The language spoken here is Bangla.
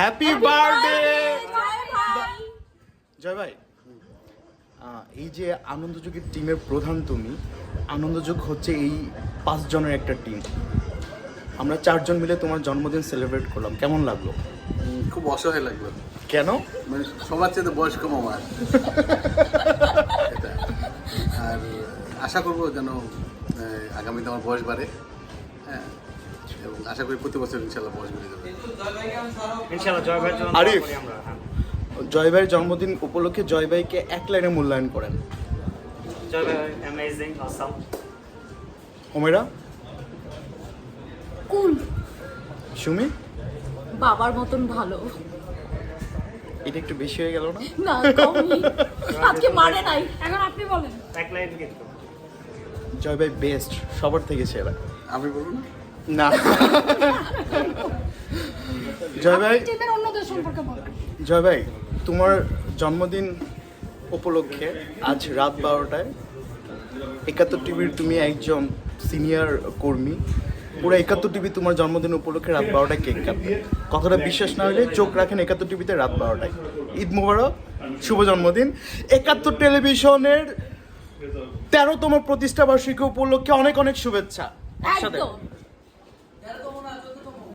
হ্যাপি বার্থডে জয় ভাই। এই যে আনন্দযোগের টিমের প্রধান তুমি, আনন্দযোগ হচ্ছে এই 5 জনের একটা টিম। আমরা 4 জন মিলে তোমার জন্মদিন সেলিব্রেট করলাম, কেমন লাগলো? খুব অসহায় লাগলো। কেন? মানে সবার চেয়ে বয়স কম আমার। এটা। আর আশা করবো যেন আগামীতে আমার বয়স বাড়ে, হ্যাঁ, এবং আশা করি প্রতি বছর ইনশাল্লাহ বয়স বেড়ে যাবে। আরিফ, জয় ভাইয়ের জন্মদিন উপলক্ষে জয় ভাইকে এক লাইনে মূল্যায়ন করেন। জয় ভাই অ্যামেজিং, অসাম। ওমেরা? কুল। সুমি? বাবার মতন ভালো। এটা একটু বেশি হয়ে গেল না? না কমই, আজকে মানে নাই। এখন আপনি বলেন। এক লাইন কিন্তু। জয় ভাই বেস্ট, সবার থেকে সেরা। আমি বলুন না। জয় ভাই, টিমের অন্যদের সম্পর্কে বলেন। জয় ভাই, তোমার জন্মদিন উপলক্ষে আজ রাত 12টায় 71 টিভির তুমি একজন সিনিয়র কর্মী, পুরো 71 টিভি তোমার জন্মদিন উপলক্ষে রাত 12টায় কেক কাটবে। কথাটা বিশ্বাস না হলে চোখ রাখেন 71 টিভিতে রাত 12টায়। ঈদ মোবারক, শুভ জন্মদিন। 71 টেলিভিশনের 13তম প্রতিষ্ঠা বার্ষিকী উপলক্ষে অনেক অনেক শুভেচ্ছা। একসাথে একদম।